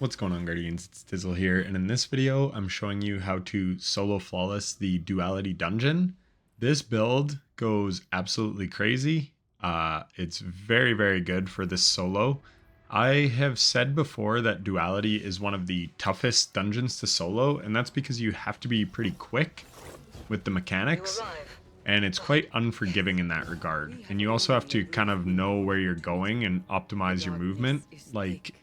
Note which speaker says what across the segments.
Speaker 1: What's going on, Guardians? It's Dizzle here, and in this video I'm showing you how to solo flawless the Duality dungeon. This build goes absolutely crazy. It's very good for this solo. I have said before that Duality is one of the toughest dungeons to solo, and that's because you have to be pretty quick with the mechanics, and it's quite unforgiving in that regard. And you also have to kind of know where you're going and optimize your movement, like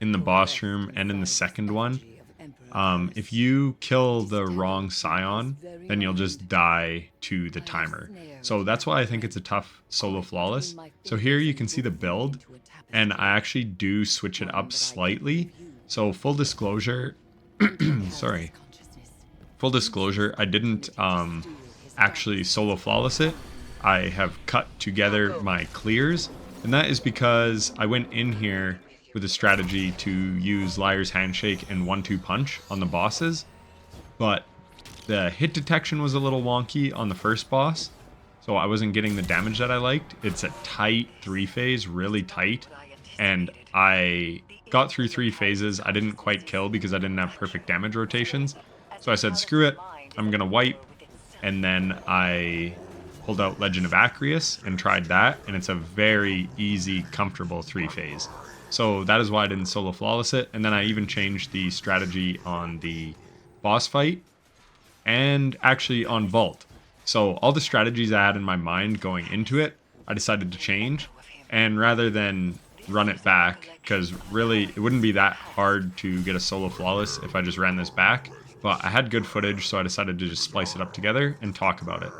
Speaker 1: in the boss room and in the second one. If you kill the wrong scion, then you'll just die to the timer. So that's why I think it's a tough solo flawless. So here you can see the build, and I actually do switch it up slightly. So full disclosure, sorry. Full disclosure, I didn't actually solo flawless it. I have cut together my clears, and that is because I went in here with a strategy to use Liar's Handshake and 1-2 punch on the bosses, but the hit detection was a little wonky on the first boss, so I wasn't getting the damage that I liked. It's a tight 3-phase, really tight, and I got through 3 phases. I didn't quite kill because I didn't have perfect damage rotations, so I said screw it, I'm gonna wipe, and then I pulled out Legend of Acreus and tried that, and it's a very easy, comfortable 3-phase. So that is why I didn't solo flawless it. And then I even changed the strategy on the boss fight and actually on Vault. So all the strategies I had in my mind going into it, I decided to change. And rather than run it back, because really it wouldn't be that hard to get a solo flawless if I just ran this back. But I had good footage, so I decided to just splice it up together and talk about it.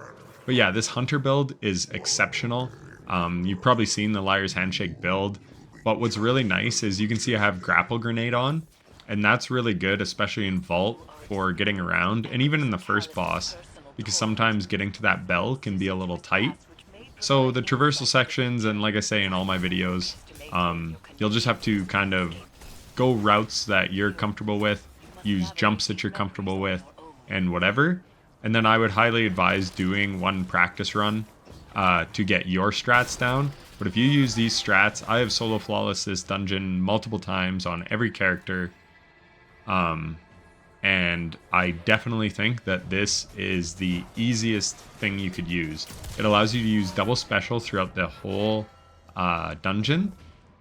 Speaker 1: But yeah, this Hunter build is exceptional. You've probably seen the Liar's Handshake build. But what's really nice is you can see I have Grapple Grenade on, and that's really good, especially in Vault for getting around, and even in the first boss, because sometimes getting to that bell can be a little tight. So the traversal sections, and like I say in all my videos, you'll just have to kind of go routes that you're comfortable with, use jumps that you're comfortable with, and whatever. And then I would highly advise doing one practice run to get your strats down. But if you use these strats, I have solo flawless this dungeon multiple times on every character. And I definitely think that this is the easiest thing you could use. It allows you to use double special throughout the whole dungeon,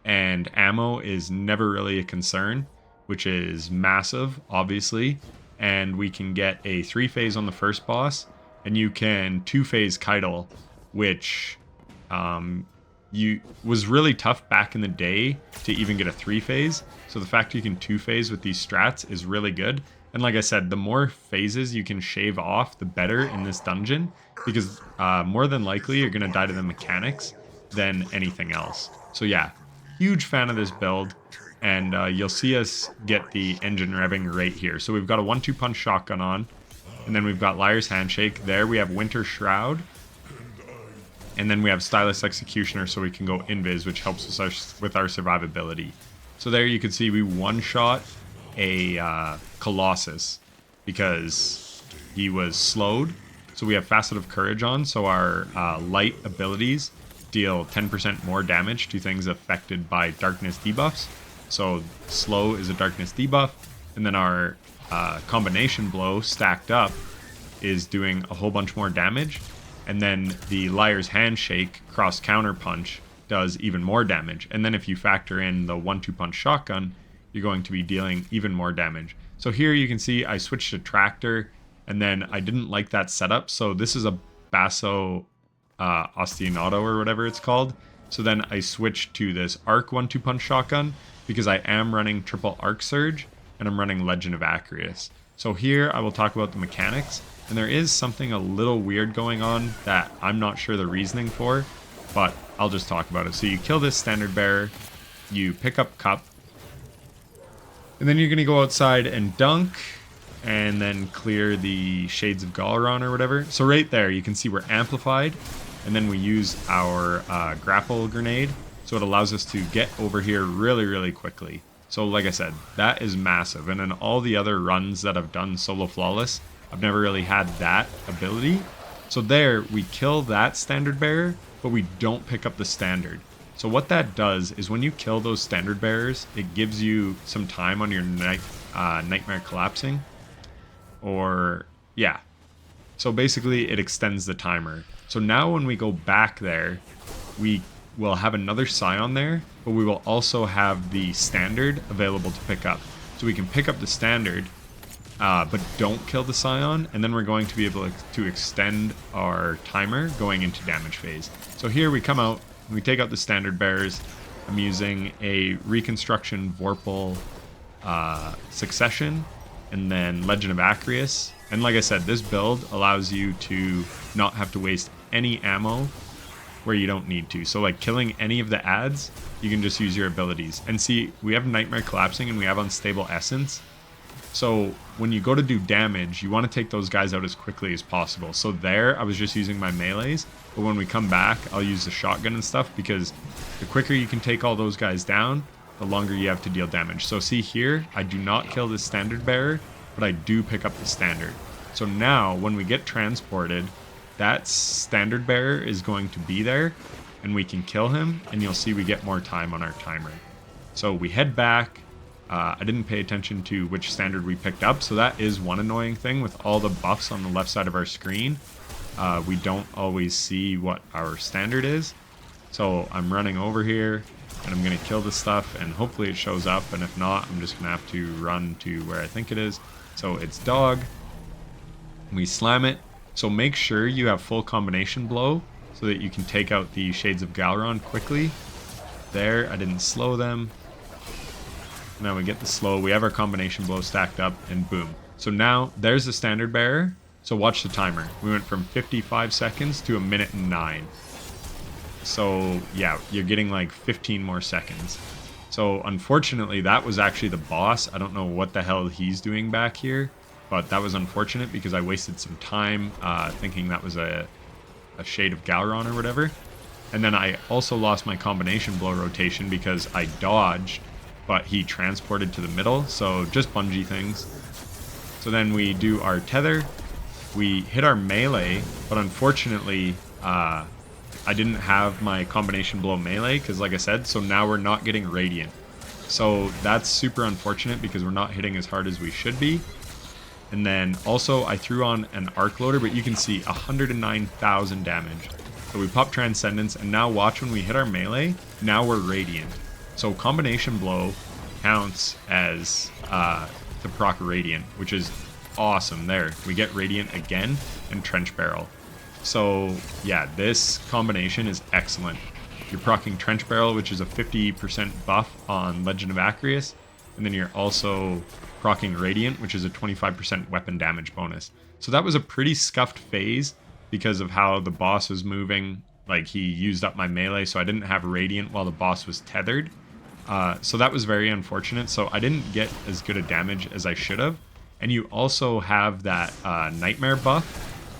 Speaker 1: and ammo is never really a concern, which is massive, obviously. And we can get a 3-phase on the first boss, and you can 2-phase Keitel, which was really tough back in the day to even get a 3-phase. So the fact you can 2-phase with these strats is really good. And like I said, the more phases you can shave off, the better in this dungeon, because more than likely you're going to die to the mechanics than anything else. So yeah, huge fan of this build, and you'll see us get the engine revving right here. So we've got a 1-2 punch shotgun on, and then we've got Liar's Handshake. There we have Winter Shroud. And then we have Stylus Executioner, so we can go invis, which helps us with our survivability. So there you can see we one-shot a Colossus because he was slowed. So we have Facet of Courage on, so our light abilities deal 10% more damage to things affected by darkness debuffs. So slow is a darkness debuff, and then our combination blow stacked up is doing a whole bunch more damage. And then the Liar's Handshake cross counter punch does even more damage. And then if you factor in the 1-2 punch shotgun, you're going to be dealing even more damage. So here you can see I switched to Tractor, and then I didn't like that setup. So this is a Basso Ostinato or whatever it's called. So then I switched to this Arc 1-2 punch shotgun because I am running triple Arc Surge and I'm running Legend of Acreus. So here I will talk about the mechanics. And there is something a little weird going on that I'm not sure the reasoning for, but I'll just talk about it. So you kill this standard bearer, you pick up Cup, and then you're going to go outside and dunk, and then clear the Shades of Galaron or whatever. So right there, you can see we're amplified, and then we use our grapple grenade, so it allows us to get over here really quickly. So like I said, that is massive, and in all the other runs that I've done solo flawless, I've never really had that ability. So there, we kill that standard bearer, but we don't pick up the standard. So what that does is when you kill those standard bearers, it gives you some time on your nightmare collapsing. Or, yeah. So basically it extends the timer. So now when we go back there, we will have another scion there, but we will also have the standard available to pick up. So we can pick up the standard, but don't kill the scion, and then we're going to be able to extend our timer going into damage phase. So here we come out, we take out the standard bearers. I'm using a Reconstruction Vorpal Succession, and then Legend of Acreus. And like I said, this build allows you to not have to waste any ammo where you don't need to. So like killing any of the adds, you can just use your abilities. And see, we have Nightmare Collapsing and we have Unstable Essence. So when you go to do damage, you want to take those guys out as quickly as possible. So there, I was just using my melees. But when we come back, I'll use the shotgun and stuff, because the quicker you can take all those guys down, the longer you have to deal damage. So see here, I do not kill the standard bearer, but I do pick up the standard. So now, when we get transported, that standard bearer is going to be there, and we can kill him, and you'll see we get more time on our timer. So we head back. I didn't pay attention to which standard we picked up, so that is one annoying thing with all the buffs on the left side of our screen. We don't always see what our standard is. So I'm running over here, and I'm going to kill this stuff, and hopefully it shows up, and if not, I'm just going to have to run to where I think it is. So it's dog. We slam it. So make sure you have full combination blow so that you can take out the Shades of Galron quickly. There, I didn't slow them. Now we get the slow. We have our combination blow stacked up, and boom. So now there's the standard bearer. So watch the timer. We went from 55 seconds to 1:09. So yeah, you're getting like 15 more seconds. So unfortunately, that was actually the boss. I don't know what the hell he's doing back here, but that was unfortunate because I wasted some time thinking that was a Shade of Galron or whatever. And then I also lost my combination blow rotation because I dodged, but he transported to the middle. So just bungee things. So then we do our tether. We hit our melee, but unfortunately, I didn't have my combination blow melee because, like I said, so now we're not getting radiant. So that's super unfortunate because we're not hitting as hard as we should be. And then also I threw on an arc loader, but you can see 109,000 damage. So we pop Transcendence, and now watch when we hit our melee, now we're radiant. So combination blow counts as to proc radiant, which is awesome. There, we get radiant again, and Trench Barrel. So yeah, this combination is excellent. You're proccing Trench Barrel, which is a 50% buff on Legend of Acreus, and then you're also proccing Radiant, which is a 25% weapon damage bonus. So that was a pretty scuffed phase because of how the boss was moving. Like, he used up my melee, so I didn't have Radiant while the boss was tethered. So that was very unfortunate. So I didn't get as good a damage as I should have. And you also have that Nightmare buff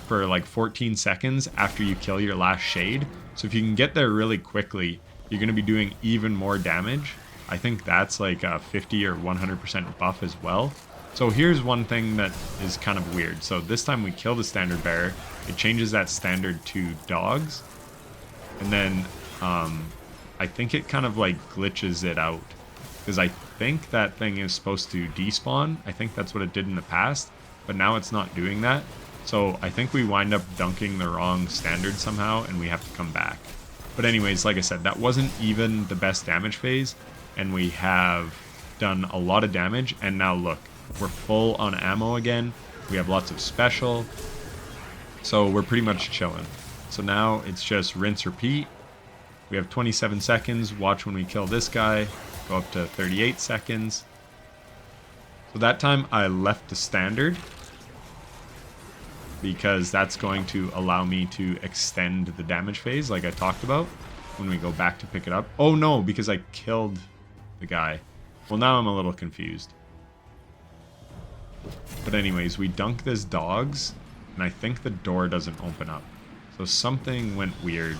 Speaker 1: for like 14 seconds after you kill your last Shade. So if you can get there really quickly, you're going to be doing even more damage. I think that's like a 50 or 100% buff as well. So here's one thing that is kind of weird. So this time we kill the standard bearer. It changes that standard to dogs. And then I think it kind of like glitches it out. Because I think that thing is supposed to despawn. I think that's what it did in the past. But now it's not doing that. So I think we wind up dunking the wrong standard somehow, and we have to come back. But anyways, like I said, that wasn't even the best damage phase. And we have done a lot of damage. And now look, we're full on ammo again. We have lots of special. So we're pretty much chilling. So now it's just rinse, repeat. We have 27 seconds. Watch when we kill this guy. Go up to 38 seconds. So that time I left the standard, because that's going to allow me to extend the damage phase like I talked about when we go back to pick it up. Oh no, because I killed the guy. Well, now I'm a little confused. But anyways, we dunk this dogs, and I think the door doesn't open up. So something went weird,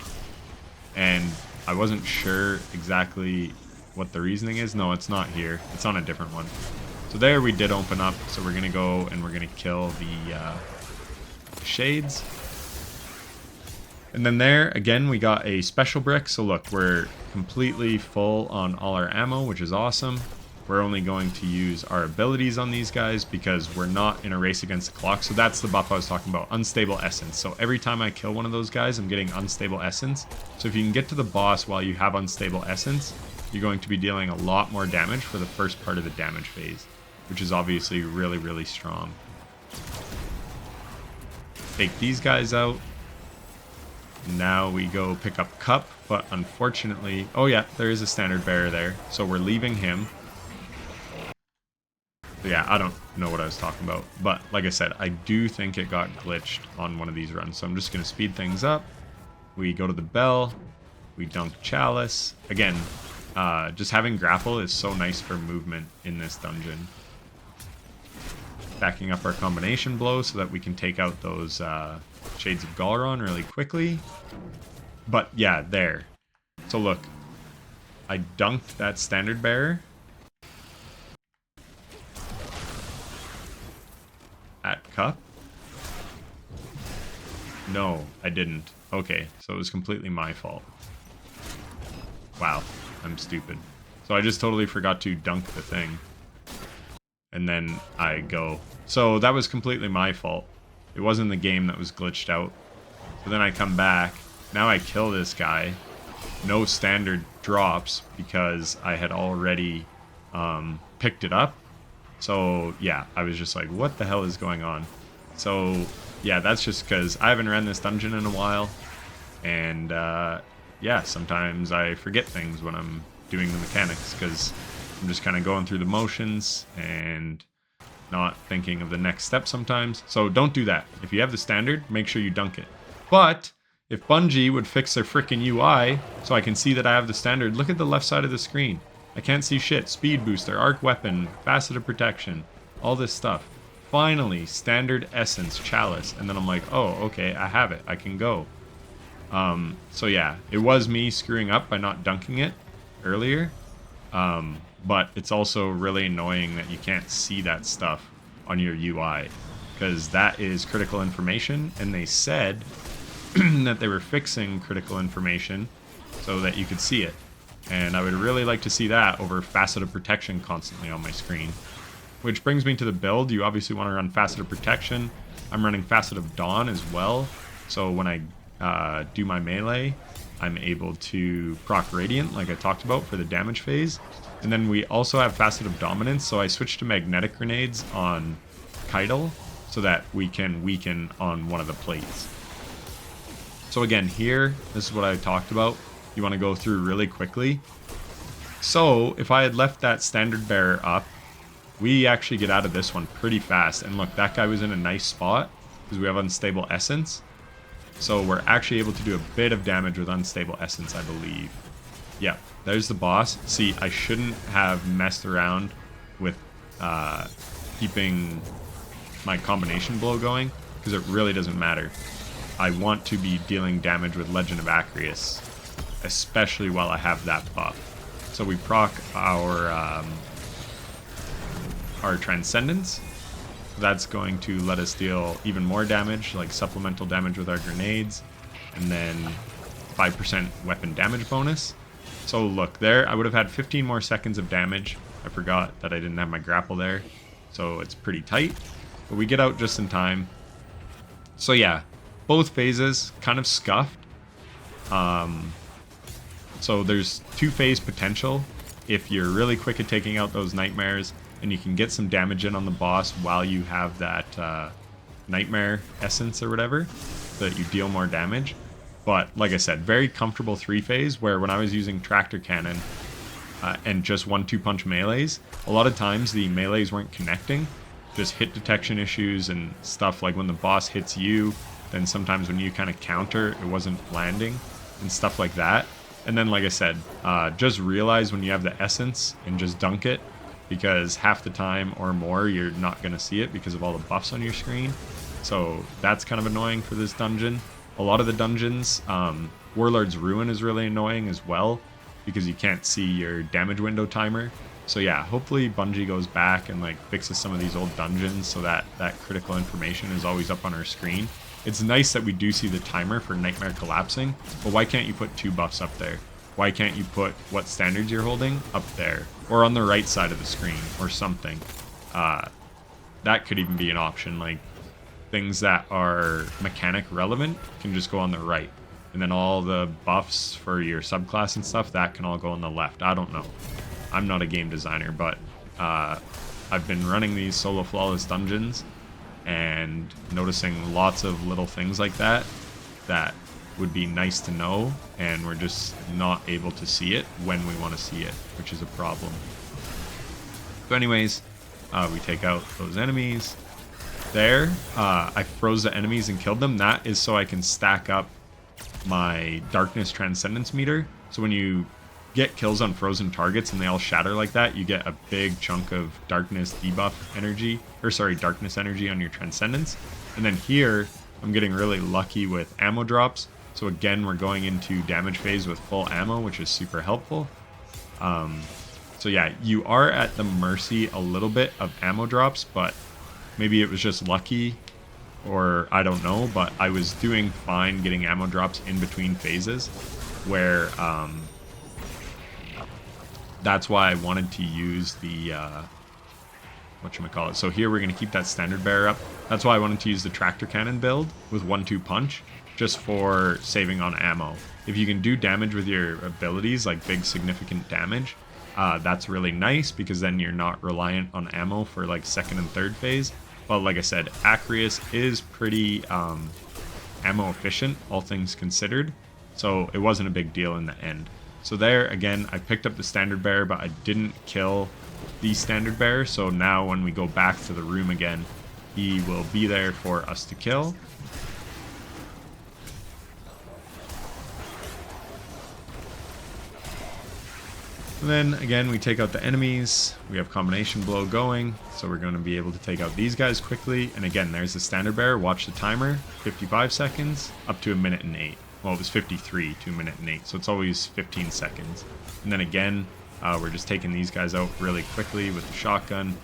Speaker 1: and I wasn't sure exactly what the reasoning is. No, it's not here. It's on a different one. So there we did open up, so we're going to go and we're going to kill the Shades. And then there, again, we got a special brick. So look, we're completely full on all our ammo, which is awesome. We're only going to use our abilities on these guys because we're not in a race against the clock. So that's the buff I was talking about, unstable essence. So every time I kill one of those guys, I'm getting unstable essence. So if you can get to the boss while you have unstable essence, you're going to be dealing a lot more damage for the first part of the damage phase, which is obviously really, really strong. Take these guys out. Now we go pick up Cup, but unfortunately... Oh yeah, there is a standard bearer there, so we're leaving him. But yeah, I don't know what I was talking about. But like I said, I do think it got glitched on one of these runs, so I'm just going to speed things up. We go to the bell. We dunk Chalice. Again, just having grapple is so nice for movement in this dungeon. Backing up our combination blow so that we can take out those Shades of Galron really quickly. But yeah, there. So look, I dunked that standard bearer at Cup. No, I didn't. Okay, so it was completely my fault. Wow, I'm stupid. So I just totally forgot to dunk the thing. And then I go. So that was completely my fault. It wasn't the game that was glitched out. So then I come back. Now I kill this guy. No standard drops because I had already picked it up. So yeah, I was just like, what the hell is going on? So yeah, that's just because I haven't ran this dungeon in a while. And yeah, sometimes I forget things when I'm doing the mechanics because I'm just kind of going through the motions and not thinking of the next step sometimes. So don't do that. If you have the standard, make sure you dunk it. But if Bungie would fix their freaking UI so I can see that I have the standard, look at the left side of the screen. I can't see shit. Speed booster, arc weapon, faceted protection, all this stuff. Finally, standard essence, chalice. And then I'm like, oh, okay, I have it. I can go. So yeah, it was me screwing up by not dunking it earlier. But it's also really annoying that you can't see that stuff on your UI because that is critical information, and they said that they were fixing critical information so that you could see it. And I would really like to see that over faceted protection constantly on my screen. Which brings me to the build. You obviously want to run faceted protection. I'm running Facet of Dawn as well. So when I do my melee, I'm able to proc Radiant like I talked about for the damage phase. And then we also have Facet of Dominance, so I switched to Magnetic Grenades on Keitel so that we can weaken on one of the plates. So again, here, this is what I talked about. You want to go through really quickly. So if I had left that standard bearer up, we actually get out of this one pretty fast. And look, that guy was in a nice spot because we have Unstable Essence. So we're actually able to do a bit of damage with Unstable Essence, I believe. Yeah, there's the boss. See, I shouldn't have messed around with keeping my combination blow going because it really doesn't matter. I want to be dealing damage with Legend of Acreus, especially while I have that buff. So we proc our Transcendence. That's going to let us deal even more damage, like supplemental damage with our grenades, and then 5% weapon damage bonus. So look, there I would have had 15 more seconds of damage. I forgot that I didn't have my grapple there, so it's pretty tight. But we get out just in time. So yeah, both phases kind of scuffed. So there's two-phase potential if you're really quick at taking out those nightmares, and you can get some damage in on the boss while you have that nightmare essence or whatever, so that you deal more damage. But like I said, very comfortable three-phase, where when I was using Tractor Cannon and just 1-2 punch melees, a lot of times the melees weren't connecting, just hit detection issues and stuff. Like when the boss hits you, then sometimes when you kind of counter, it wasn't landing and stuff like that. And then like I said, just realize when you have the essence and just dunk it, because half the time or more you're not going to see it because of all the buffs on your screen. So that's kind of annoying for this dungeon. A lot of the dungeons, Warlord's Ruin is really annoying as well because you can't see your damage window timer. So yeah, hopefully Bungie goes back and like fixes some of these old dungeons so that that critical information is always up on our screen. It's nice that we do see the timer for Nightmare collapsing, but why can't you put 2 buffs up there? Why can't you put what standards you're holding up there? Or on the right side of the screen, or something. That could even be an option, like things that are mechanic relevant can just go on the right. And then all the buffs for your subclass and stuff, that can all go on the left. I don't know. I'm not a game designer, but I've been running these solo flawless dungeons and noticing lots of little things like that that would be nice to know, and we're just not able to see it when we want to see it, which is a problem. So anyways, we take out those enemies. There, I froze the enemies and killed them. That is so I can stack up my darkness transcendence meter. So when you get kills on frozen targets and they all shatter like that, you get a big chunk of darkness debuff energy, or sorry, darkness energy on your transcendence. And then here, I'm getting really lucky with ammo drops. So again, we're going into damage phase with full ammo, which is super helpful. So yeah, you are at the mercy a little bit of ammo drops, but maybe it was just lucky, or I don't know, but I was doing fine getting ammo drops in between phases, where that's why I wanted to use the whatchamacallit. So here we're going to keep that standard bearer up. That's why I wanted to use the tractor cannon build with 1-2 punch, just for saving on ammo. If you can do damage with your abilities, like big significant damage, that's really nice, because then you're not reliant on ammo for like second and third phase. But like I said, Acreus is pretty ammo efficient, all things considered, so it wasn't a big deal in the end. So there, again, I picked up the standard bearer, but I didn't kill the standard bearer, so now when we go back to the room again, he will be there for us to kill. And then again, we take out the enemies. We have combination blow going, so we're going to be able to take out these guys quickly. And again, there's the standard bearer. Watch the timer, 55 seconds, up to 1 minute and 8. Well, it was 53 to 1 minute and 8, so it's always 15 seconds. And then again, we're just taking these guys out really quickly with the shotgun.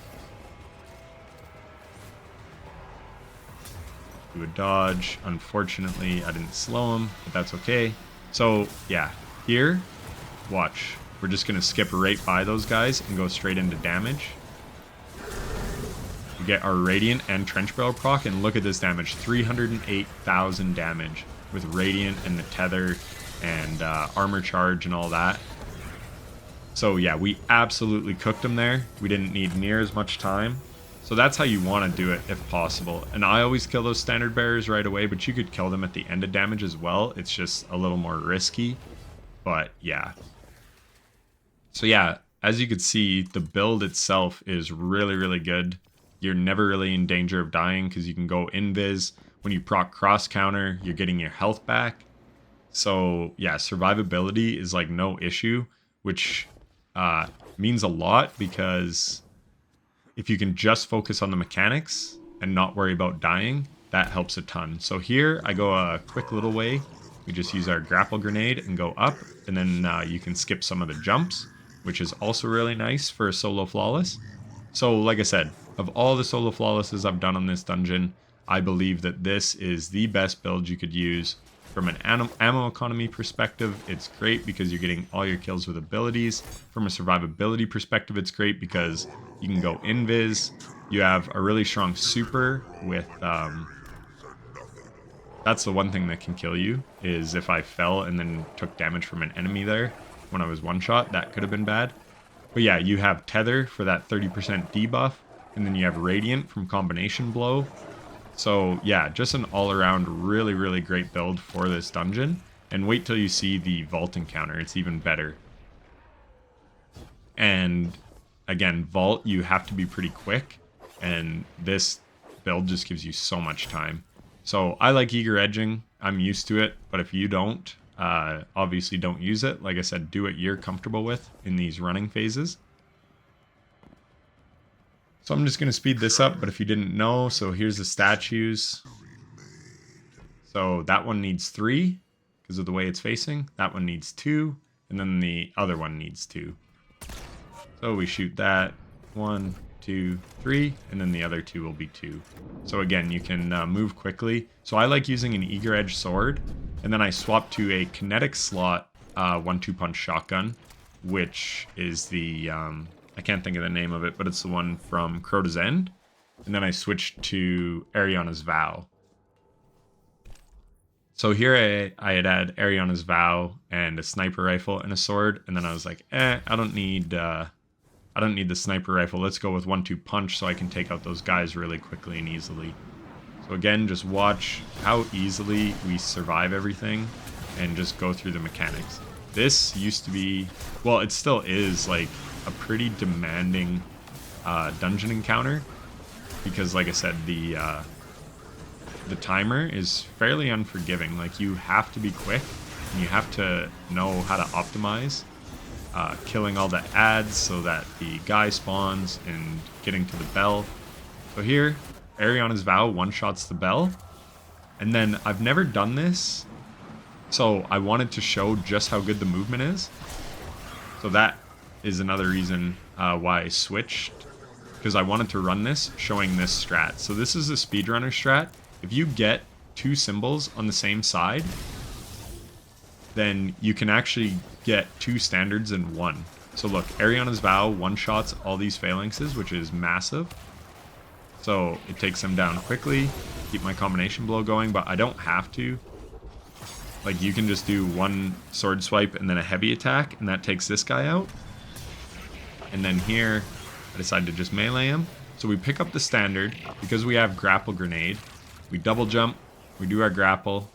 Speaker 1: Do a dodge. Unfortunately, I didn't slow him, but that's okay. So yeah, here, watch. We're just going to skip right by those guys and go straight into damage. We get our Radiant and Trench Barrel proc, and look at this damage. 308,000 damage with Radiant and the Tether and Armor Charge and all that. So yeah, we absolutely cooked them there. We didn't need near as much time. So that's how you want to do it if possible. And I always kill those standard bearers right away, but you could kill them at the end of damage as well. It's just a little more risky. But yeah. So yeah, as you can see, the build itself is really, really good. You're never really in danger of dying because you can go invis. When you proc cross counter, you're getting your health back. So yeah, survivability is like no issue, which means a lot, because if you can just focus on the mechanics and not worry about dying, that helps a ton. So here I go a quick little way. We just use our grapple grenade and go up, and then you can skip some of the jumps, which is also really nice for a solo flawless. So like I said, of all the solo flawlesses I've done on this dungeon, I believe that this is the best build you could use. From an ammo economy perspective, it's great because you're getting all your kills with abilities. From a survivability perspective, it's great because you can go invis. You have a really strong super with... that's the one thing that can kill you, is if I fell and then took damage from an enemy there when I was one-shot, that could have been bad. But yeah, you have Tether for that 30% debuff, and then you have Radiant from combination blow. So yeah, just an all-around really, really great build for this dungeon. And wait till you see the vault encounter, it's even better. And again, vault, you have to be pretty quick, and this build just gives you so much time. So I like eager edging, I'm used to it, but if you don't, obviously don't use it. Like I said, do what you're comfortable with in these running phases. So I'm just going to speed this up, but if you didn't know, so here's the statues. So that one needs 3 because of the way it's facing. That one needs 2, and then the other one needs 2. So we shoot that. 1, 2, 3, and then the other 2 will be 2. So again, you can move quickly. So I like using an eager edge sword, and then I swap to a kinetic slot 1-2 punch shotgun, which is the I can't think of the name of it, but it's the one from Crota's End. And then I switched to Ariana's Vow. So here I had Ariana's Vow and a sniper rifle and a sword, and then I was like, I don't need the sniper rifle. Let's go with 1-2 punch so I can take out those guys really quickly and easily. So again, just watch how easily we survive everything and just go through the mechanics. This used to be, well, it still is like a pretty demanding dungeon encounter because, like I said, the timer is fairly unforgiving. Like, you have to be quick and you have to know how to optimize killing all the ads so that the guy spawns and getting to the bell. So here, Ariana's Vow one-shots the bell. And then I've never done this, so I wanted to show just how good the movement is. So that is another reason why I switched, because I wanted to run this showing this strat. So this is a speedrunner strat. If you get 2 symbols on the same side, then you can actually get 2 standards in one. So look, Ariana's Vow one-shots all these phalanxes, which is massive. So it takes them down quickly, keep my combination blow going, but I don't have to. Like, you can just do 1 sword swipe and then a heavy attack, and that takes this guy out. And then here, I decide to just melee him. So we pick up the standard, because we have grapple grenade. We double jump, we do our grapple,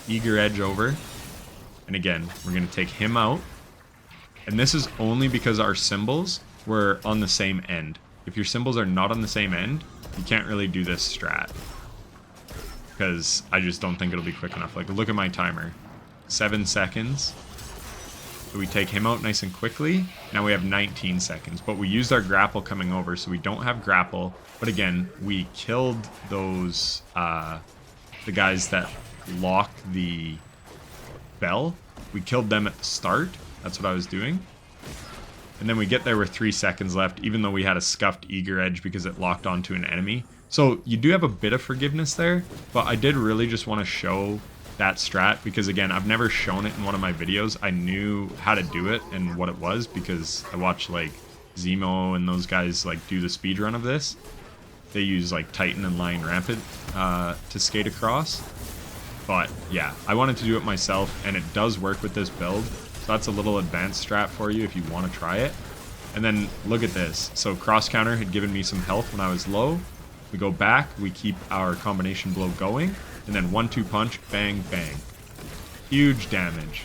Speaker 1: eager edge over, and again, we're going to take him out. And this is only because our symbols were on the same end. If your symbols are not on the same end, you can't really do this strat, because I just don't think it'll be quick enough. Like, look at my timer, 7 seconds. So we take him out nice and quickly. Now we have 19 seconds, but we used our grapple coming over, so we don't have grapple. But again, we killed those, the guys that lock the bell. We killed them at the start. That's what I was doing. And then we get there with 3 seconds left, even though we had a scuffed eager edge because it locked onto an enemy. So you do have a bit of forgiveness there, but I did really just want to show that strat because, again, I've never shown it in one of my videos. I knew how to do it and what it was because I watched like Zemo and those guys like do the speed run of this. They use like Titan and Lion Rampant to skate across. But yeah, I wanted to do it myself, and it does work with this build. So that's a little advanced strat for you if you want to try it. And then look at this. So cross counter had given me some health when I was low. We go back, we keep our combination blow going, and then 1-2 punch, bang, bang. Huge damage.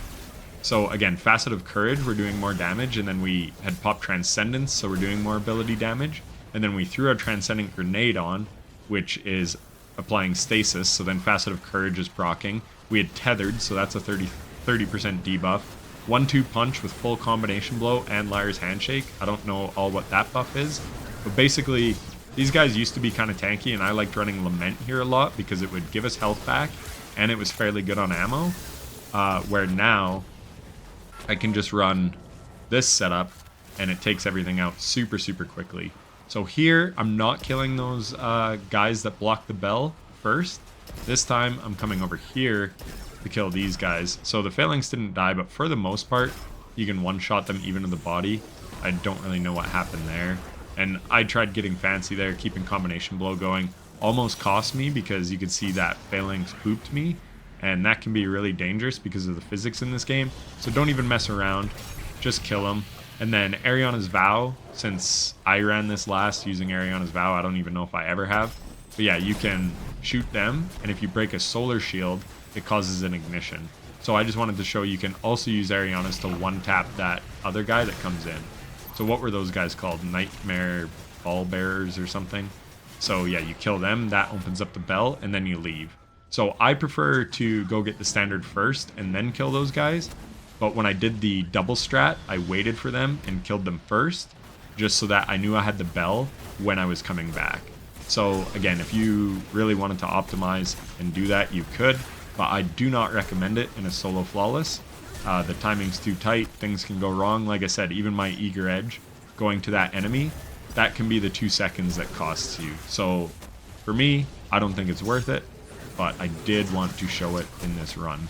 Speaker 1: So again, Facet of Courage, we're doing more damage, and then we had popped Transcendence, so we're doing more ability damage. And then we threw our Transcendent Grenade on, which is applying stasis, so then Facet of Courage is proccing. We had Tethered, so that's a 30% debuff. 1-2 punch with full combination blow and Liar's Handshake. I don't know all what that buff is, but basically these guys used to be kind of tanky, and I liked running Lament here a lot because it would give us health back and it was fairly good on ammo, where now I can just run this setup and it takes everything out super quickly. So here I'm not killing those guys that block the bell first. This time I'm coming over here to kill these guys. So the Phalanx didn't die, but for the most part you can one-shot them even in the body. I don't really know what happened there, and I tried getting fancy there, keeping combination blow going. Almost cost me because you could see that Phalanx pooped me, and that can be really dangerous because of the physics in this game. So don't even mess around, just kill them. And then Ariana's Vow, since I ran this last using Ariana's Vow, I don't even know if I ever have. But yeah, you can shoot them, and if you break a solar shield, it causes an ignition. So I just wanted to show you can also use Ariana's to one-tap that other guy that comes in. So what were those guys called? Nightmare Ball Bearers or something? So yeah, you kill them, that opens up the bell, and then you leave. So I prefer to go get the standard first and then kill those guys. But when I did the double strat, I waited for them and killed them first, just so that I knew I had the bell when I was coming back. So again, if you really wanted to optimize and do that, you could, but I do not recommend it in a solo flawless. The timing's too tight, things can go wrong. Like I said, even my eager edge going to that enemy that can be the 2 seconds that costs you. So for me, I don't think it's worth it, but I did want to show it in this run.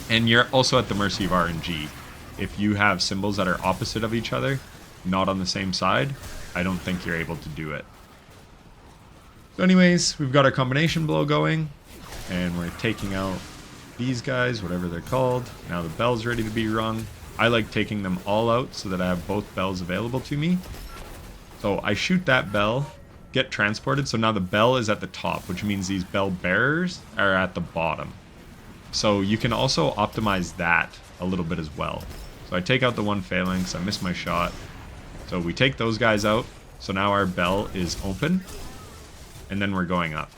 Speaker 1: And you're also at the mercy of RNG. If you have symbols that are opposite of each other, not on the same side, I don't think you're able to do it. So anyways, we've got our combination blow going, and we're taking out these guys, whatever they're called. Now the bell's ready to be rung. I like taking them all out so that I have both bells available to me. So I shoot that bell, get transported, so now the bell is at the top, which means these bell bearers are at the bottom. So you can also optimize that a little bit as well. So I take out the one phalanx, I miss my shot. So we take those guys out, so now our bell is open, and then we're going up.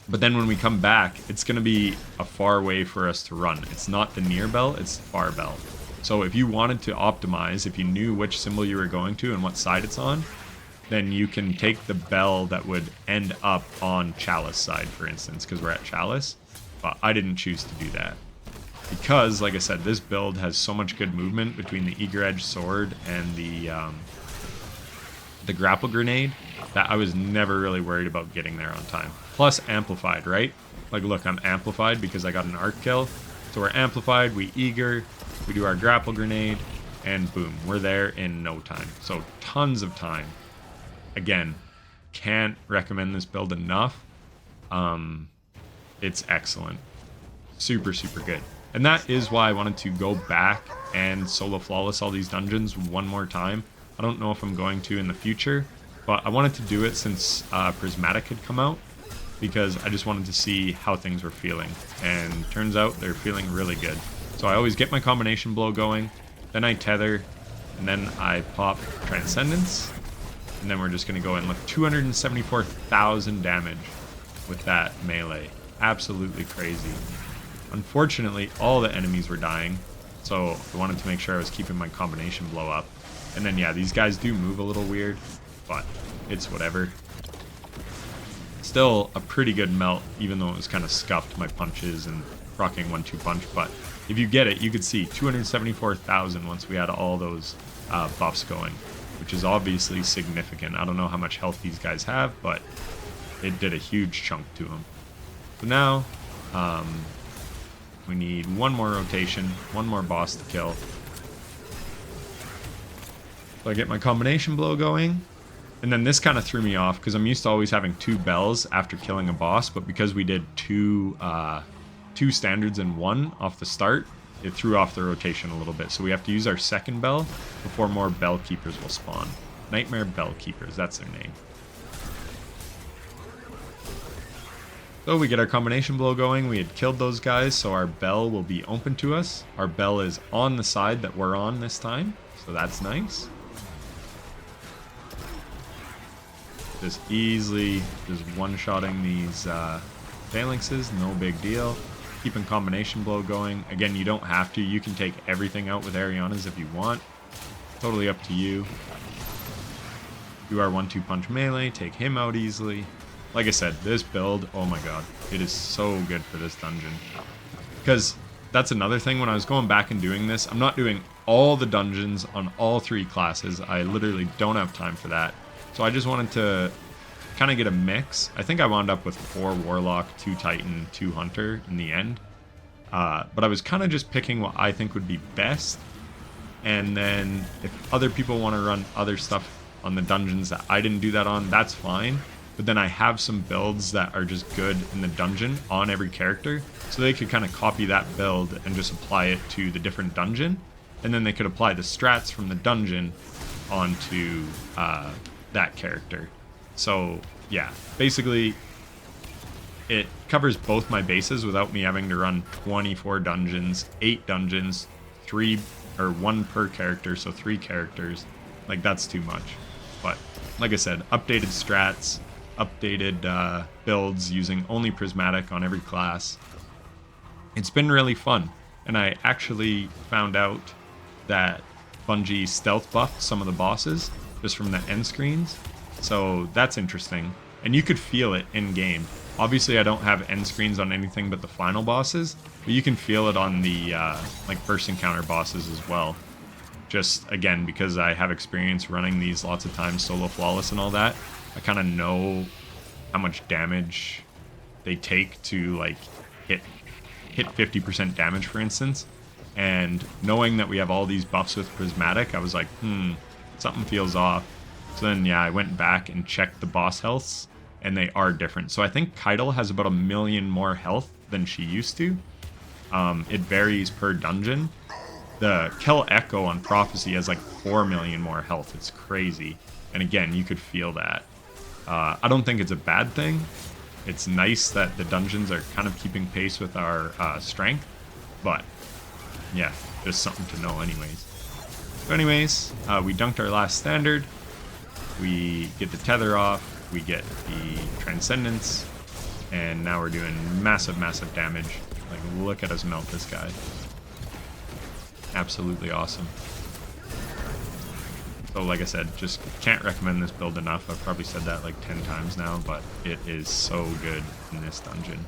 Speaker 1: But then when we come back, it's going to be a far way for us to run. It's not the near bell, it's the far bell. So if you wanted to optimize, if you knew which symbol you were going to and what side it's on, then you can take the bell that would end up on Chalice side, for instance, because we're at Chalice. But I didn't choose to do that. Because, like I said, this build has so much good movement between the Eager Edge Sword and the Grapple Grenade that I was never really worried about getting there on time. Plus amplified, right? Like, look, I'm amplified because I got an arc kill. So we're amplified, we eager, we do our Grapple Grenade, and boom, we're there in no time. So tons of time. Again, can't recommend this build enough. It's excellent. Super, super good. And that is why I wanted to go back and solo flawless all these dungeons one more time. I don't know if I'm going to in the future, but I wanted to do it since Prismatic had come out, because I just wanted to see how things were feeling. And turns out they're feeling really good. So I always get my combination blow going, then I tether, and then I pop Transcendence, and then we're just going to go in. Look, 274,000 damage with that melee. Absolutely crazy. Unfortunately, all the enemies were dying, so I wanted to make sure I was keeping my combination blow up. And then, yeah, these guys do move a little weird, but it's whatever. Still a pretty good melt, even though it was kind of scuffed my punches and rocking 1-2 punch. But if you get it, you could see 274,000 once we had all those buffs going, which is obviously significant. I don't know how much health these guys have, but it did a huge chunk to them. So now, we need one more rotation, one more boss to kill. So I get my combination blow going, and then this kind of threw me off because I'm used to always having 2 bells after killing a boss, but because we did two standards in one off the start, it threw off the rotation a little bit. So we have to use our second bell before more bell keepers will spawn. Nightmare Bell Keepers, that's their name. So we get our combination blow going. We had killed those guys, so our bell will be open to us. Our bell is on the side that we're on this time, so that's nice. Just easily just one-shotting these phalanxes, no big deal. Keeping combination blow going. Again, you don't have to. You can take everything out with Ariana's if you want. Totally up to you. Do our 1-2 punch melee, take him out easily. Like I said, this build, oh my god, it is so good for this dungeon. Because that's another thing, when I was going back and doing this, I'm not doing all the dungeons on all 3 classes. I literally don't have time for that. So I just wanted to kind of get a mix. I think I wound up with 4 Warlock, 2 Titan, 2 Hunter in the end. But I was kind of just picking what I think would be best. And then if other people want to run other stuff on the dungeons that I didn't do that on, that's fine. But then I have some builds that are just good in the dungeon on every character, so they could kind of copy that build and just apply it to the different dungeon, and then they could apply the strats from the dungeon onto that character. So yeah, basically it covers both my bases without me having to run 24 dungeons, 8 dungeons, 3 or 1 per character, so 3 characters. Like, that's too much. But like I said, updated strats, updated builds using only Prismatic on every class. It's been really fun, and I actually found out that Bungie stealth buffed some of the bosses just from the end screens, so that's interesting, and you could feel it in game. Obviously I don't have end screens on anything but the final bosses, but you can feel it on the like first encounter bosses as well. Just, again, because I have experience running these lots of times solo flawless and all that, I kind of know how much damage they take to, like, hit 50% damage, for instance. And knowing that we have all these buffs with Prismatic, I was like, something feels off. So then, yeah, I went back and checked the boss healths, and they are different. So I think Keitel has about 1 million more health than she used to. It varies per dungeon. The Kel Echo on Prophecy has like 4 million more health. It's crazy. And again, you could feel that. I don't think it's a bad thing. It's nice that the dungeons are kind of keeping pace with our strength. But, yeah, just something to know anyways. So anyways, we dunked our last standard. We get the tether off. We get the Transcendence. And now we're doing massive, massive damage. Like, look at us melt this guy. Absolutely awesome. So like I said, just can't recommend this build enough. I've probably said that like 10 times now, but it is so good in this dungeon.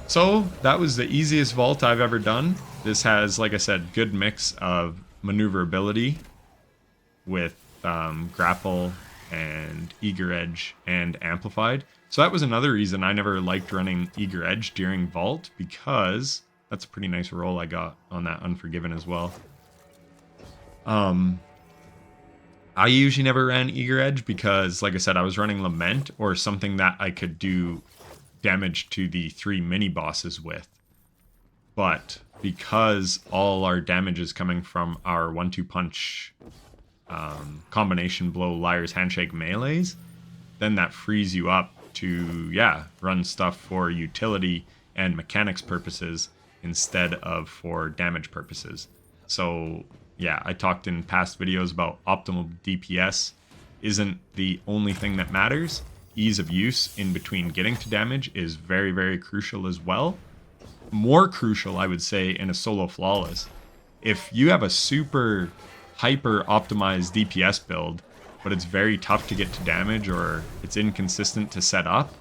Speaker 1: So that was the easiest vault I've ever done. This has, like I said, good mix of maneuverability with grapple and eager edge and amplified. So that was another reason I never liked running eager edge during vault, because that's a pretty nice roll I got on that Unforgiven as well. I usually never ran eager edge because, like I said, I was running Lament or something that I could do damage to the 3 mini bosses with. But because all our damage is coming from our 1-2 punch combination blow Liar's Handshake melees, then that frees you up to, yeah, run stuff for utility and mechanics purposes instead of for damage purposes. So yeah, I talked in past videos about optimal DPS isn't the only thing that matters. Ease of use in between getting to damage is very, very crucial as well. More crucial, I would say, in a solo flawless. If you have a super hyper optimized DPS build, but it's very tough to get to damage, or it's inconsistent to set up,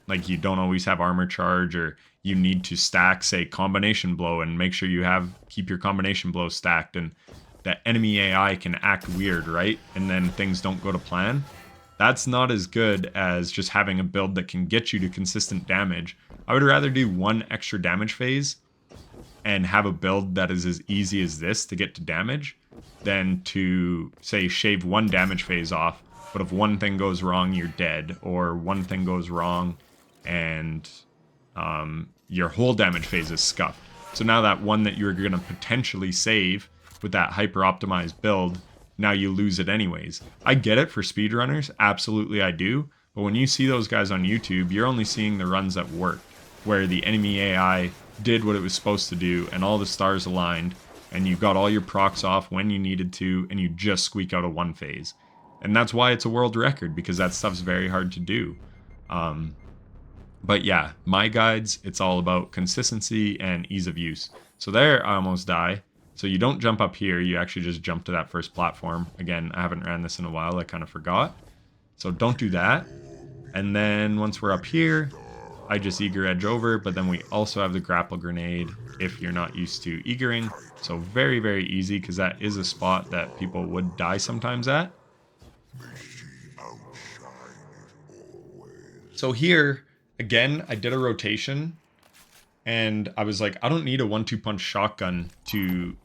Speaker 1: like you don't always have armor charge, or you need to stack, say, combination blow and make sure you keep your combination blow stacked, and that enemy AI can act weird, right? And then things don't go to plan. That's not as good as just having a build that can get you to consistent damage. I would rather do one extra damage phase and have a build that is as easy as this to get to damage than to, say, shave one damage phase off, but if one thing goes wrong, you're dead, or one thing goes wrong and your whole damage phase is scuffed. So now that one that you were going to potentially save with that hyper optimized build, now you lose it anyways. I get it for speedrunners, absolutely I do, but when you see those guys on YouTube, you're only seeing the runs that work, where the enemy AI did what it was supposed to do and all the stars aligned, and you got all your procs off when you needed to, and you just squeak out a one phase. And that's why it's a world record, because that stuff's very hard to do. But yeah, my guides, it's all about consistency and ease of use. So there, I almost die. So you don't jump up here, you actually just jump to that first platform. Again, I haven't ran this in a while, I kind of forgot. So don't do that. And then once we're up here, I just eager edge over, but then we also have the grapple grenade if you're not used to eagering. So very, very easy, because that is a spot that people would die sometimes at. So here, again, I did a rotation, and I was like, I don't need a 1-2 punch shotgun to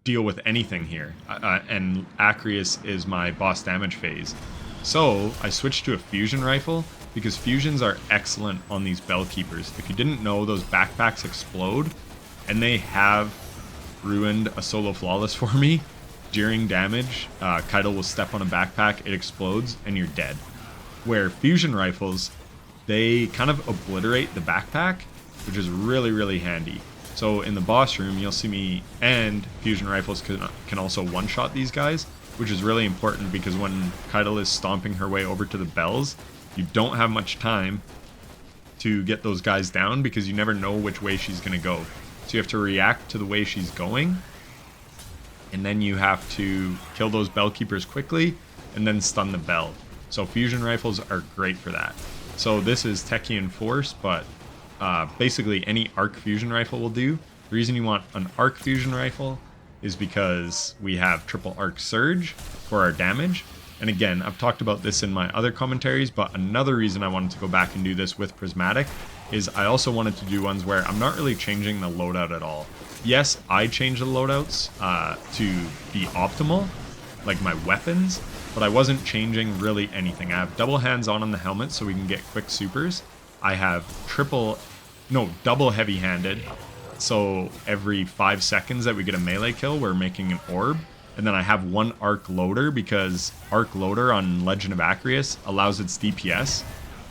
Speaker 1: deal with anything here. And Acrius is my boss damage phase. So I switched to a fusion rifle, because fusions are excellent on these bell keepers. If you didn't know, those backpacks explode, and they have ruined a solo flawless for me. During damage, Keitel will step on a backpack, it explodes, and you're dead. Where fusion rifles, they kind of obliterate the backpack, which is really, really handy. So in the boss room, you'll see me, and fusion rifles can also one-shot these guys, which is really important, because when Keitel is stomping her way over to the bells, you don't have much time to get those guys down, because you never know which way she's going to go. So you have to react to the way she's going, and then you have to kill those bell keepers quickly, and then stun the bell. So fusion rifles are great for that. So this is Techian Force, but basically any arc fusion rifle will do. The reason you want an arc fusion rifle is because we have triple arc surge for our damage. And again, I've talked about this in my other commentaries, but another reason I wanted to go back and do this with Prismatic is I also wanted to do ones where I'm not really changing the loadout at all. Yes, I change the loadouts to be optimal, like my weapons, but I wasn't changing really anything. I have double hands on the helmet so we can get quick supers. I have double heavy-handed, so every 5 seconds that we get a melee kill, we're making an orb. And then I have one arc loader because arc loader on Legend of Acreus allows its DPS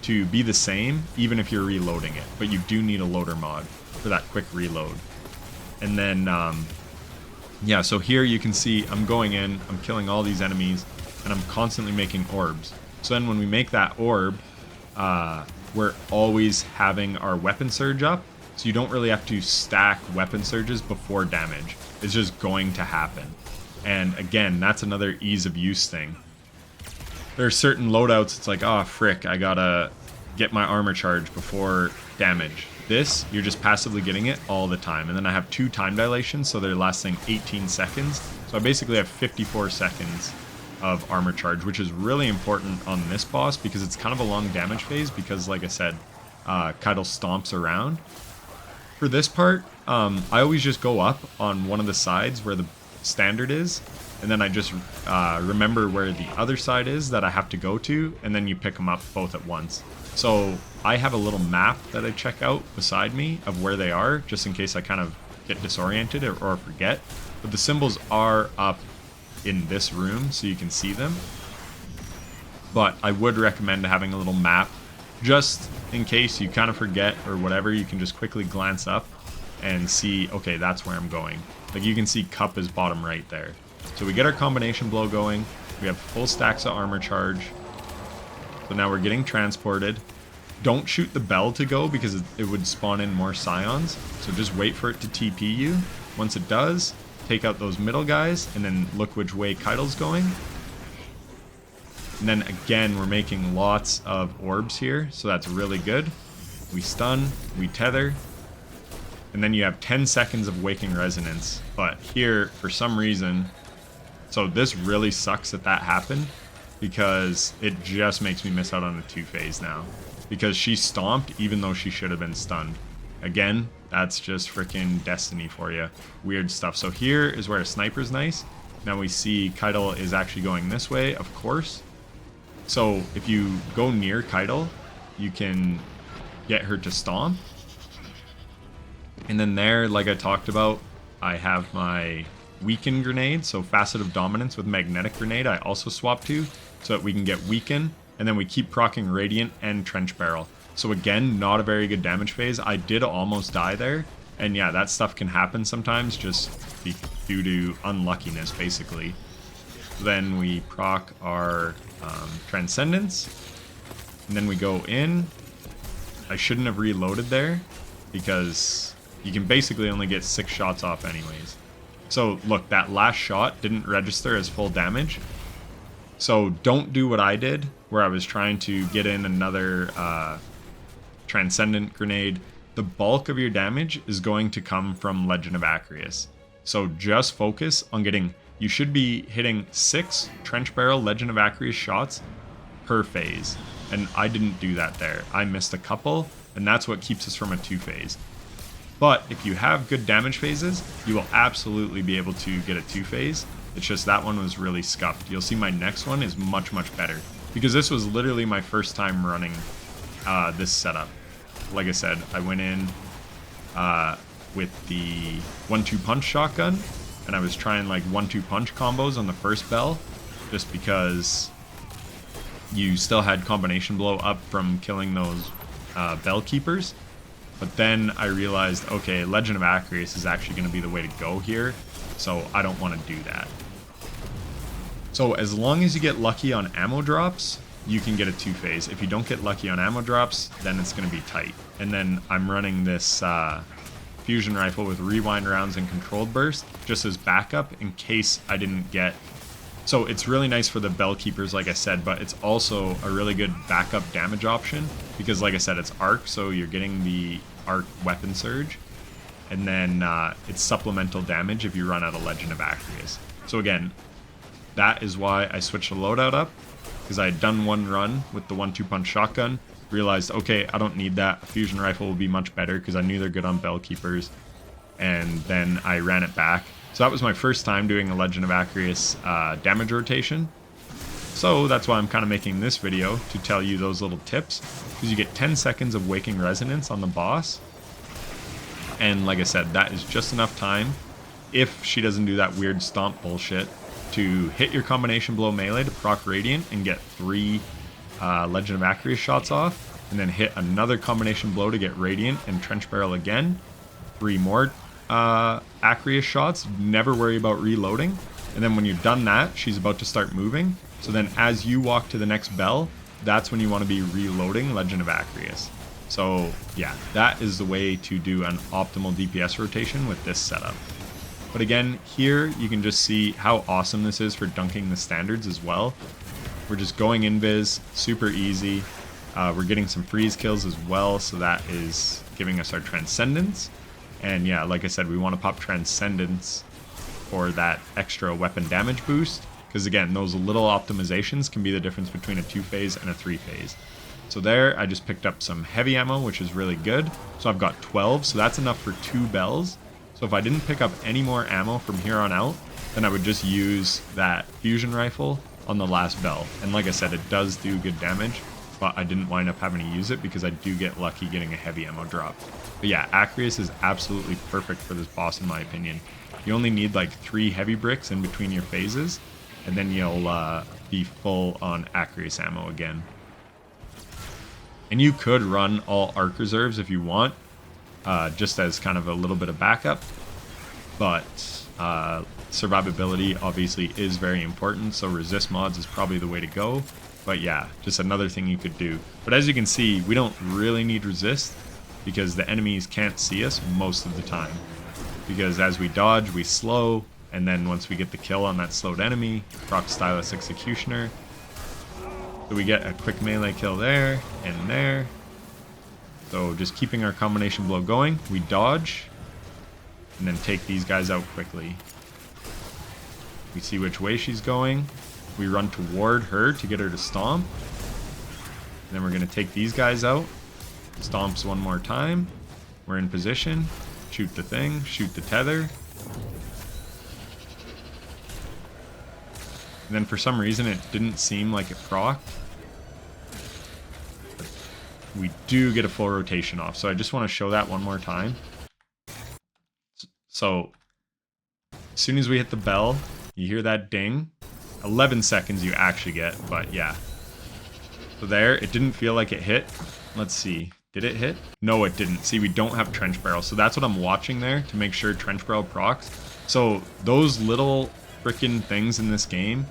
Speaker 1: to be the same even if you're reloading it. But you do need a loader mod for that quick reload. And then, yeah, so here you can see I'm going in, I'm killing all these enemies, and I'm constantly making orbs. So then when we make that orb, we're always having our weapon surge up. So you don't really have to stack weapon surges before damage. It's just going to happen. And again, that's another ease of use thing. There are certain loadouts, it's like, oh frick, I gotta get my armor charge before damage. This, you're just passively getting it all the time. And then I have 2 time dilations, so they're lasting 18 seconds. So I basically have 54 seconds of armor charge, which is really important on this boss because it's kind of a long damage phase because, like I said, Keitel stomps around. For this part, I always just go up on one of the sides where the standard is, and then I just remember where the other side is that I have to go to, and then you pick them up both at once. So I have a little map that I check out beside me of where they are, just in case I kind of get disoriented or forget. But the symbols are up in this room, so you can see them. But I would recommend having a little map, just in case you kind of forget or whatever. You can just quickly glance up and see, okay, that's where I'm going. Like you can see cup is bottom right there. So we get our combination blow going. We have full stacks of armor charge. So now we're getting transported. Don't shoot the bell to go because it would spawn in more scions. So just wait for it to TP you. Once it does, take out those middle guys and then look which way Keitel's going. And then again, we're making lots of orbs here. So that's really good. We stun, we tether. And then you have 10 seconds of Waking Resonance. But here, for some reason, so this really sucks that happened because it just makes me miss out on a 2-phase now. Because she stomped even though she should have been stunned. Again, that's just freaking destiny for you. Weird stuff. So here is where a sniper's nice. Now we see Keitel is actually going this way, of course. So if you go near Keitel, you can get her to stomp. And then there, like I talked about, I have my Weaken Grenade, so Facet of Dominance with Magnetic Grenade I also swap to, so that we can get Weaken, and then we keep proccing Radiant and Trench Barrel. So again, not a very good damage phase. I did almost die there, and yeah, that stuff can happen sometimes, just due to unluckiness, basically. Then we proc our Transcendence, and then we go in. I shouldn't have reloaded there, because you can basically only get 6 shots off anyways. So look, that last shot didn't register as full damage. So don't do what I did, where I was trying to get in another Transcendent Grenade. The bulk of your damage is going to come from Legend of Acreus. So just focus on getting, you should be hitting 6 Trench Barrel Legend of Acreus shots per phase. And I didn't do that there. I missed a couple, and that's what keeps us from a 2-phase. But if you have good damage phases, you will absolutely be able to get a 2-phase. It's just that one was really scuffed. You'll see my next one is much, much better. Because this was literally my first time running this setup. Like I said, I went in with the 1-2 punch shotgun. And I was trying like 1-2 punch combos on the first bell. Just because you still had combination blow up from killing those bell keepers. But then I realized, okay, Legend of Acreus is actually going to be the way to go here, so I don't want to do that. So as long as you get lucky on ammo drops, you can get a 2-phase. If you don't get lucky on ammo drops, then it's going to be tight. And then I'm running this fusion rifle with rewind rounds and controlled burst, just as backup in case I didn't get... So it's really nice for the bell keepers, like I said, but it's also a really good backup damage option because, like I said, it's arc, so you're getting the arc weapon surge. and then it's supplemental damage if you run out of Legend of Acreus. So again, that is why I switched the loadout up, because I had done one run with the 1-2 punch shotgun, realized, okay, I don't need that, a fusion rifle will be much better, because I knew they're good on bell keepers, and then I ran it back. So that was my first time doing a Legend of Acreus damage rotation. So that's why I'm kind of making this video, to tell you those little tips, because you get 10 seconds of Waking Resonance on the boss, and like I said, that is just enough time, if she doesn't do that weird stomp bullshit, to hit your combination blow melee to proc Radiant and get 3 Legend of Acreus shots off, and then hit another combination blow to get Radiant and Trench Barrel again, 3 more Acreus shots, never worry about reloading, and then when you're done that, she's about to start moving, so then as you walk to the next bell, that's when you want to be reloading Legend of Acreus. So yeah, that is the way to do an optimal DPS rotation with this setup. But again, here you can just see how awesome this is for dunking the standards as well. We're just going invis, super easy. We're getting some freeze kills as well, so that is giving us our Transcendence. And yeah, like I said, we want to pop Transcendence for that extra weapon damage boost, because again, those little optimizations can be the difference between a 2-phase and a 3-phase. So there, I just picked up some heavy ammo, which is really good. So I've got 12, so that's enough for 2 bells. So if I didn't pick up any more ammo from here on out, then I would just use that fusion rifle on the last bell. And like I said, it does do good damage, but I didn't wind up having to use it because I do get lucky getting a heavy ammo drop. But yeah, Acreus is absolutely perfect for this boss in my opinion. You only need like 3 heavy bricks in between your phases, and then you'll be full on Acreus ammo again. And you could run all arc reserves if you want, just as kind of a little bit of backup, but survivability obviously is very important, so resist mods is probably the way to go. But yeah, just another thing you could do. But as you can see, we don't really need resist, because the enemies can't see us most of the time. Because as we dodge, we slow, and then once we get the kill on that slowed enemy, proc Stylus Executioner. So we get a quick melee kill there and there. So just keeping our combination blow going, we dodge, and then take these guys out quickly. We see which way she's going. We run toward her to get her to stomp. And then we're going to take these guys out. Stomps one more time. We're in position. Shoot the thing, shoot the tether. And then for some reason it didn't seem like it procced. We do get a full rotation off, so I just want to show that one more time. So as soon as we hit the bell, you hear that ding. 11 seconds you actually get, but yeah. So there, it didn't feel like it hit. Let's see, did it hit? No, it didn't. See, we don't have Trench Barrel, so that's what I'm watching there to make sure Trench Barrel procs. So those little freaking things in this game,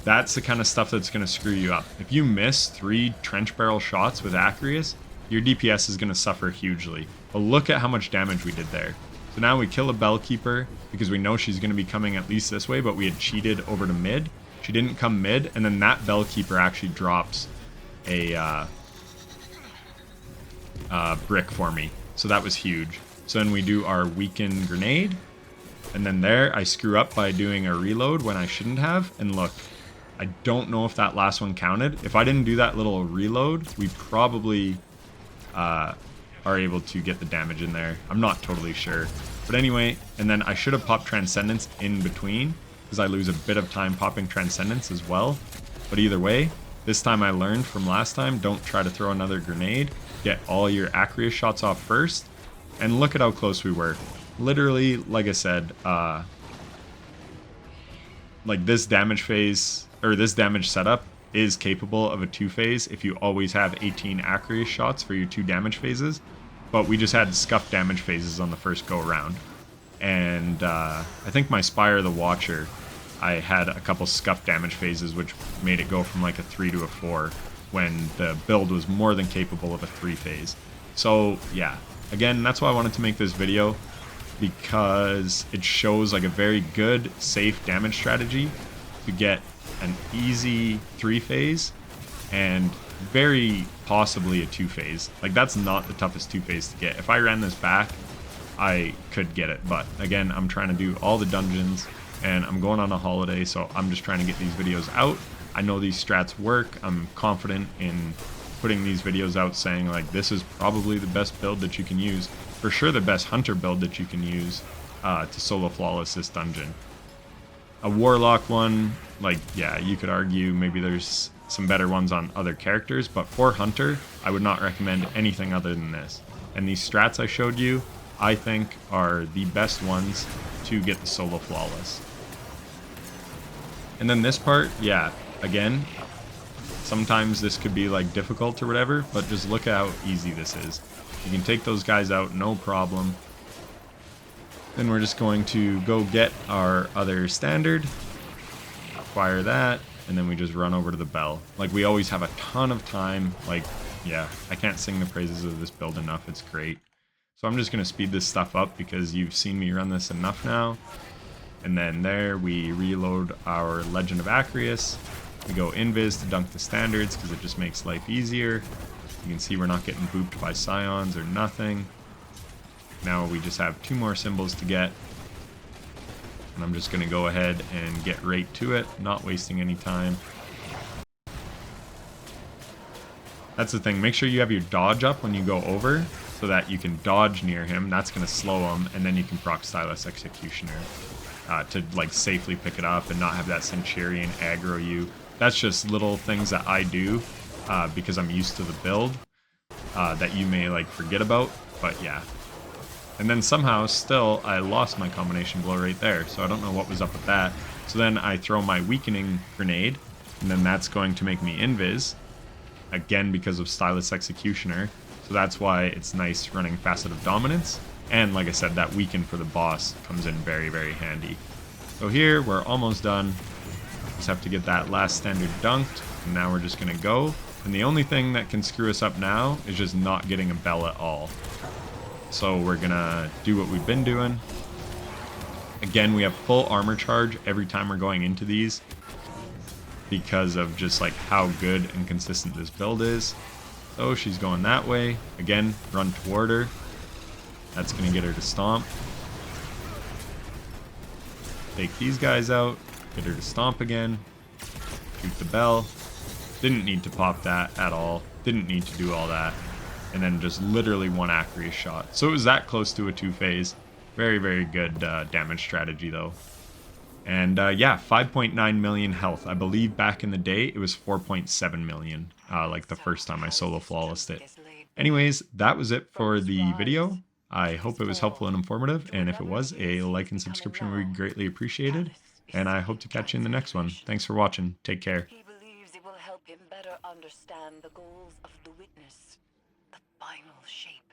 Speaker 1: that's the kind of stuff that's going to screw you up. If you miss 3 Trench Barrel shots with Acreus, your DPS is going to suffer hugely. But look at how much damage we did there. So now we kill a Bellkeeper because we know she's going to be coming at least this way, but we had cheated over to mid. She didn't come mid, and then that Bellkeeper actually drops a brick for me. So that was huge. So then we do our weaken grenade, and then there I screw up by doing a reload when I shouldn't have, and look, I don't know if that last one counted. If I didn't do that little reload, we probably are able to get the damage in there. I'm not totally sure. But anyway, and then I should have popped Transcendence in between, because I lose a bit of time popping Transcendence as well. But either way, this time I learned from last time, don't try to throw another grenade. Get all your Acreus shots off first. And look at how close we were. Literally, like I said, like this damage phase, or this damage setup is capable of a 2-phase if you always have 18 Acreus shots for your 2 damage phases. But we just had scuffed damage phases on the first go around. And I think my Spire the Watcher, I had a couple scuffed damage phases, which made it go from like a 3 to a 4 when the build was more than capable of a 3-phase. So yeah, again, that's why I wanted to make this video, because it shows like a very good, safe damage strategy to get an easy 3-phase and very possibly a 2-phase. Like, that's not the toughest 2-phase to get. If I ran this back, I could get it. But again, I'm trying to do all the dungeons, and I'm going on a holiday, so I'm just trying to get these videos out. I know these strats work. I'm confident in putting these videos out saying like this is probably the best build that you can use. For sure the best hunter build that you can use to solo flawless this dungeon. A warlock one, like, yeah, you could argue maybe there's some better ones on other characters, but for hunter, I would not recommend anything other than this. And these strats I showed you, I think are the best ones to get the solo flawless. And then this part, yeah, again, sometimes this could be like difficult or whatever, but just look at how easy this is. You can take those guys out, no problem. Then we're just going to go get our other standard, acquire that, and then we just run over to the bell. Like, we always have a ton of time. Like, yeah, I can't sing the praises of this build enough. It's great. So I'm just going to speed this stuff up because you've seen me run this enough now. And then there we reload our Legend of Acreus. We go invis to dunk the standards because it just makes life easier. You can see we're not getting booped by scions or nothing. Now we just have 2 more symbols to get. And I'm just going to go ahead and get right to it, not wasting any time. That's the thing, make sure you have your dodge up when you go over so that you can dodge near him. That's going to slow him, and then you can proc Stylus Executioner to like safely pick it up and not have that Centurion aggro you. That's just little things that I do because I'm used to the build that you may like forget about, but yeah. And then somehow, still, I lost my combination blow right there, so I don't know what was up with that. So then I throw my weakening grenade, and then that's going to make me invis, again because of Stylus Executioner. So that's why it's nice running Facet of Dominance. And like I said, that weaken for the boss comes in very, very handy. So here, we're almost done. Just have to get that last standard dunked, and now we're just going to go. And the only thing that can screw us up now is just not getting a bell at all. So we're gonna do what we've been doing. Again, we have full armor charge every time we're going into these because of just like how good and consistent this build is. So she's going that way. Again, run toward her. That's gonna get her to stomp. Take these guys out, get her to stomp again. Shoot the bell. Didn't need to pop that at all. Didn't need to do all that. And then just literally 1 Acreus shot. So it was that close to a 2-phase. Very, very good damage strategy, though. And yeah, 5.9 million health. I believe back in the day, it was 4.7 million, like the first time I solo flawlessed it. Anyways, that was it for the video. I hope it was helpful and informative. And if it was, a like and subscription would be greatly appreciated. And I hope to catch you in the next one. Thanks for watching. Take care.
Speaker 2: He believes it will help him better understand the goals of the witness. The final shape.